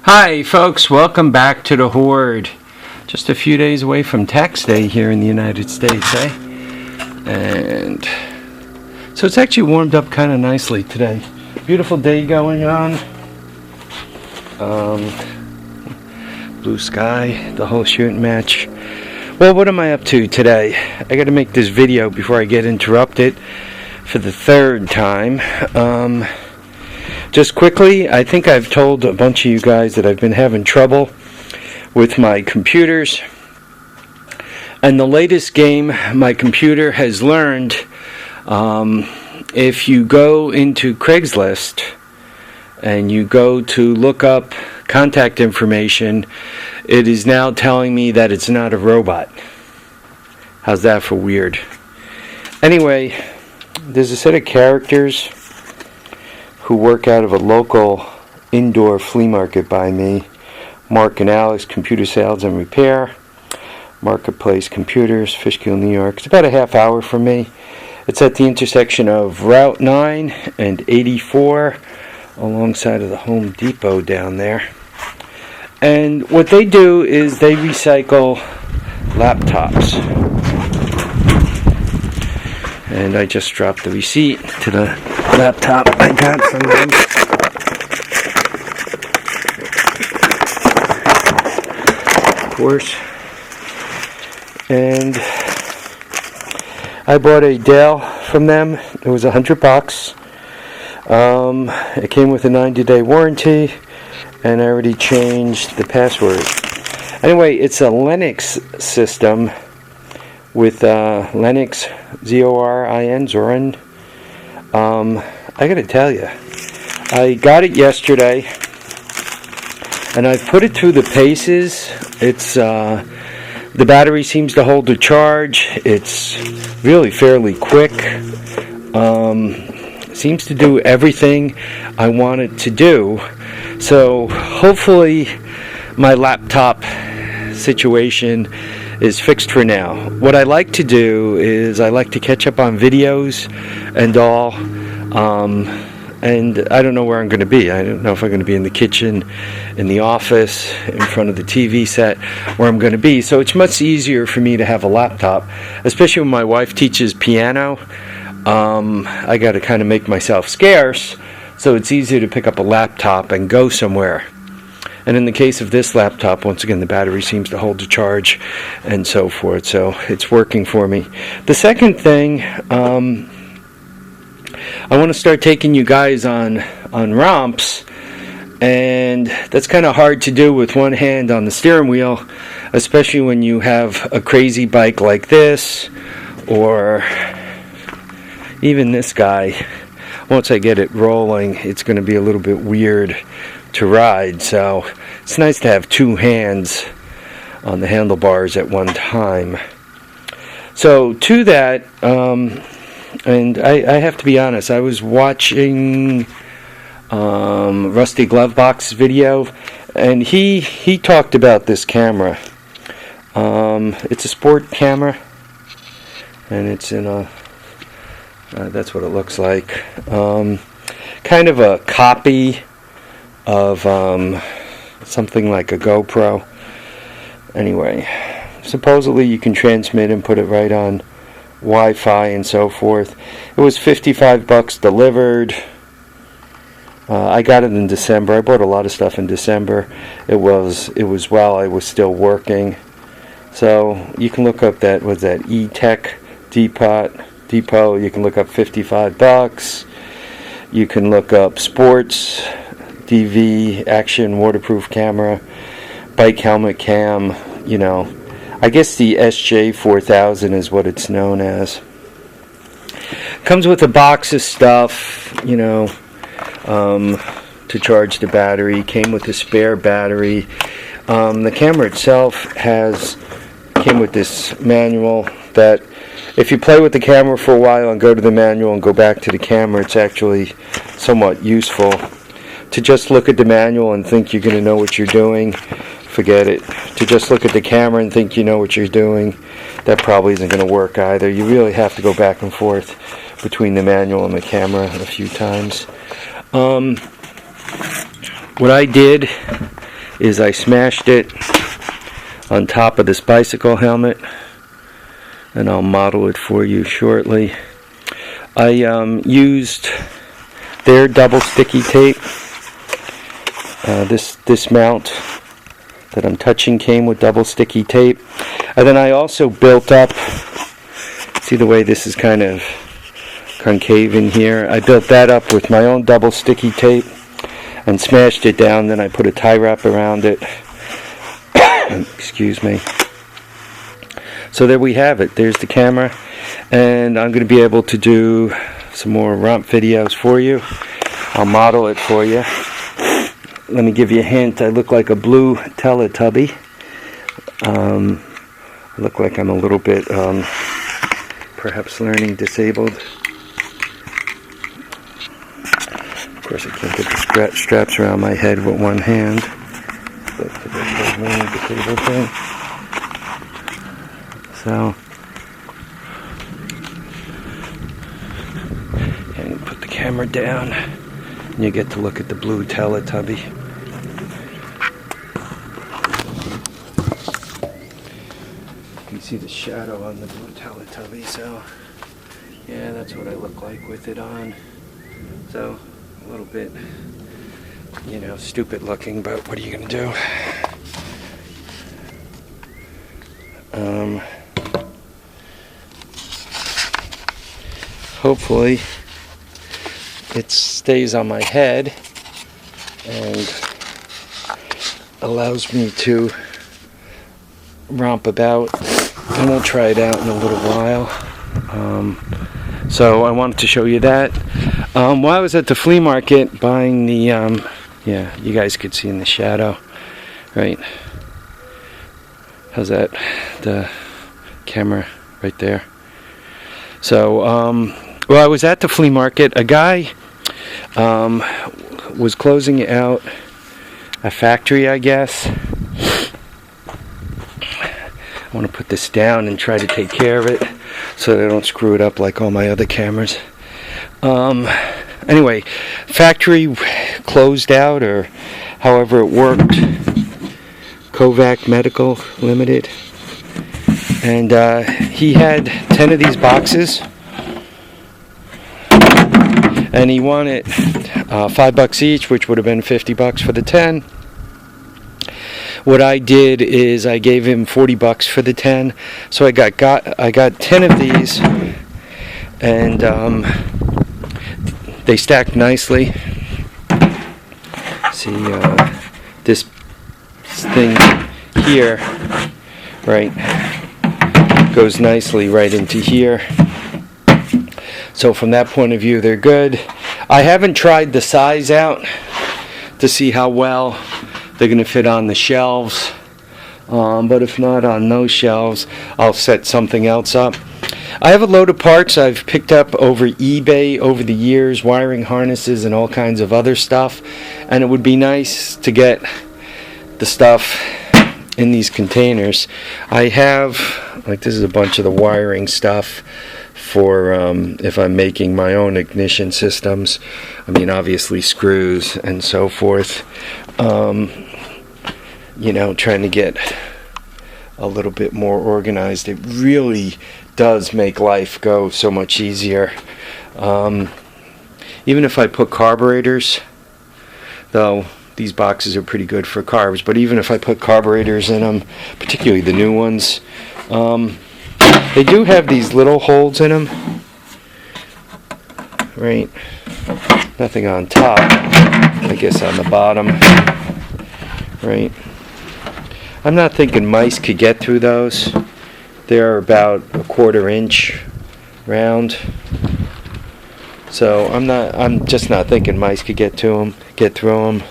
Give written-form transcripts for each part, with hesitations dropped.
Hi folks, welcome back to the Horde. Just a few days away from tax day here in the United States, And so it's actually warmed up kind of nicely today. Beautiful day going on. Blue sky, the whole shooting match. Well, what am I up to today? I got to make this video before I get interrupted for the third time. Just quickly, I think I've told a bunch of you guys that I've been having trouble with my computers. And the latest game my computer has learned, if you go into Craigslist and you go to look up contact information, it is now telling me that it's not a robot. How's that for weird? Anyway, there's a set of characters who work out of a local indoor flea market by me. Mark and Alex, Computer Sales and Repair. Marketplace Computers, Fishkill, New York. It's about a half hour from me. It's at the intersection of Route 9 and 84, alongside of the Home Depot down there. And what they do is they recycle laptops. And I just dropped the receipt to the laptop I got from them. Of course. And I bought a Dell from them. It was $100. It came with a 90-day warranty, and I already changed the password. Anyway, it's a Linux system with Linux, Z-O-R-I-N, Zorin. I gotta tell you, I got it yesterday, and I've put it through the paces. It's the battery seems to hold the charge. It's really fairly quick. Seems to do everything I want it to do. So hopefully my laptop situation is fixed for now. What I like to do is I like to catch up on videos and all. And I don't know where I'm going to be. I don't know if I'm going to be in the kitchen, in the office, in front of the TV set, where I'm going to be. So it's much easier for me to have a laptop, especially when my wife teaches piano. I got to kind of make myself scarce, so it's easier to pick up a laptop and go somewhere. And in the case of this laptop, once again, the battery seems to hold the charge and so forth. So it's working for me. The second thing, I want to start taking you guys on romps, and that's kind of hard to do with one hand on the steering wheel, especially when you have a crazy bike like this, or even this guy. Once I get it rolling, it's going to be a little bit weird to ride, so it's nice to have two hands on the handlebars at one time. So to that, and I have to be honest, I was watching Rusty Glovebox's video, and he talked about this camera. It's a sport camera, and it's in a that's what it looks like. Kind of a copy of something like a GoPro. Anyway, supposedly you can transmit and put it right on Wi-Fi and so forth. It was $55 delivered. I got it in December. I bought a lot of stuff in December. It was while I was still working. So you can look up that, what's that, E-Tech Depot. You can look up $55. You can look up sports, DV, action, waterproof camera, bike helmet cam, you know. I guess the SJ4000 is what it's known as. Comes with a box of stuff, you know, to charge the battery. Came with a spare battery. The camera itself came with this manual that if you play with the camera for a while and go to the manual and go back to the camera, it's actually somewhat useful. To just look at the manual and think you're going to know what you're doing, forget it. To just look at the camera and think you know what you're doing, that probably isn't going to work either. You really have to go back and forth between the manual and the camera a few times. What I did is I smashed it on top of this bicycle helmet, and I'll model it for you shortly. I used their double sticky tape. This mount that I'm touching came with double sticky tape, and then I also built up, see the way this is kind of concave in here, I built that up with my own double sticky tape and smashed it down. Then I put a tie wrap around it. Excuse me. So there we have it. There's the camera, and I'm going to be able to do some more romp videos for you. I'll model it for you. Let me give you a hint. I look like a blue Teletubby. I look like I'm a little bit perhaps learning disabled. Of course I can't get the straps around my head with one hand. That's the learning disabled thing. So, and put the camera down, and you get to look at the blue Teletubby. You can see the shadow on the blue Teletubby, so yeah, that's what I look like with it on. So, a little bit, you know, stupid looking, but what are you gonna do? Hopefully it stays on my head and allows me to romp about, and we'll try it out in a little while. So I wanted to show you that. While I was at the flea market buying the, yeah, you guys could see in the shadow, right? How's that? The camera right there. So, well, I was at the flea market. A guy was closing out a factory, I guess. I want to put this down and try to take care of it so that I don't screw it up like all my other cameras. Anyway, factory closed out, or however it worked. Kovac Medical Limited. And he had 10 of these boxes, and he wanted $5 each, which would have been $50 for the 10. What I did is I gave him $40 for the 10. So I got 10 of these, and they stacked nicely. See this thing here, right, goes nicely right into here. So from that point of view, they're good. I haven't tried the size out to see how well they're going to fit on the shelves, but if not on those shelves, I'll set something else up. I have a load of parts I've picked up over eBay over the years, wiring harnesses and all kinds of other stuff, and it would be nice to get the stuff in these containers. I have, like, this is a bunch of the wiring stuff for if I'm making my own ignition systems. I mean, obviously screws and so forth. You know, trying to get a little bit more organized. It really does make life go so much easier. Even if I put carburetors, though these boxes are pretty good for carbs, but even if I put carburetors in them, particularly the new ones, they do have these little holes in them, right? Nothing on top, I guess on the bottom, right? I'm not thinking mice could get through those. They're about a 1/4 inch round, so I'm just not thinking mice could get through them.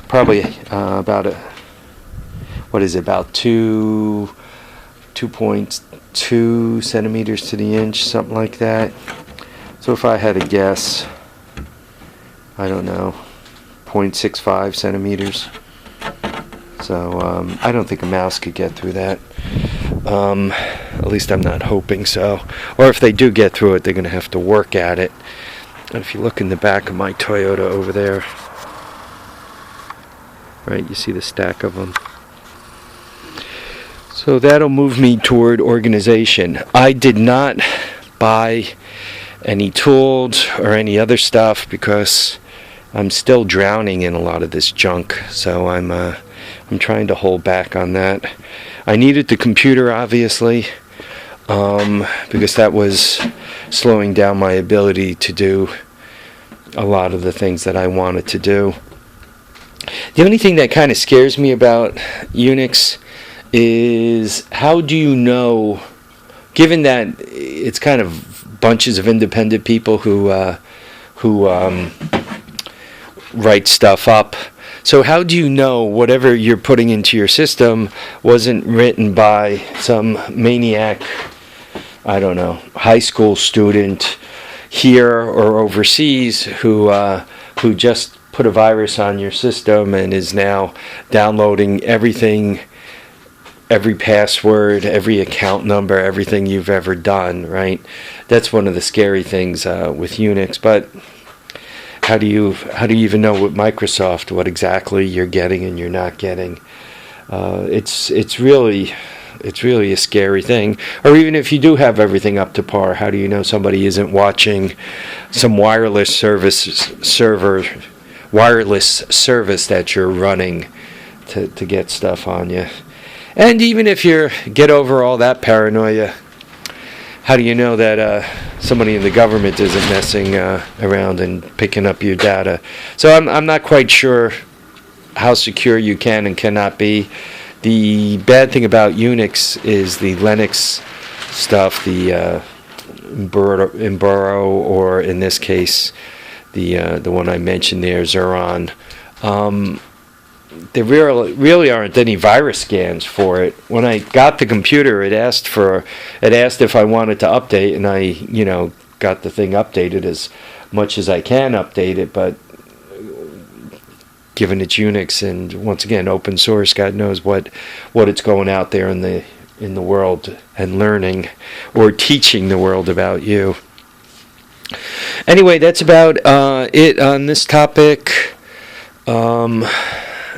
Probably about what is it, about 2.2 centimeters to the inch, something like that. So if I had to guess, I don't know, 0.65 centimeters. So I don't think a mouse could get through that. At least I'm not hoping so. Or if they do get through it, they're going to have to work at it. And if you look in the back of my Toyota over there, right? You see the stack of them. So that'll move me toward organization. I did not buy any tools or any other stuff because I'm still drowning in a lot of this junk. So I'm trying to hold back on that. I needed the computer, obviously, because that was slowing down my ability to do a lot of the things that I wanted to do. The only thing that kind of scares me about Unix is, how do you know, given that it's kind of bunches of independent people who write stuff up, so how do you know whatever you're putting into your system wasn't written by some maniac, I don't know, high school student here or overseas who just put a virus on your system and is now downloading everything, every password, every account number, everything you've ever done, right? That's one of the scary things with Unix. But how do you even know with Microsoft what exactly you're getting and you're not getting? It's really a scary thing. Or even if you do have everything up to par, how do you know somebody isn't watching some wireless service that you're running to get stuff on you? And even if you get over all that paranoia, how do you know that somebody in the government isn't messing around and picking up your data? So I'm not quite sure how secure you can and cannot be. The bad thing about Unix is the Linux stuff, the Burrow, or in this case, the one I mentioned there, Xuron. There really aren't any virus scans for it. When I got the computer, it asked if I wanted to update, and I got the thing updated as much as I can update it, but given it's Unix and once again open source, God knows what it's going out there in the world and learning or teaching the world about you. Anyway, that's about it on this topic.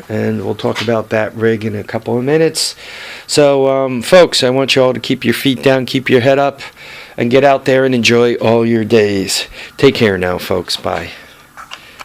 And we'll talk about that rig in a couple of minutes. So, folks, I want you all to keep your feet down, keep your head up, and get out there and enjoy all your days. Take care now, folks. Bye.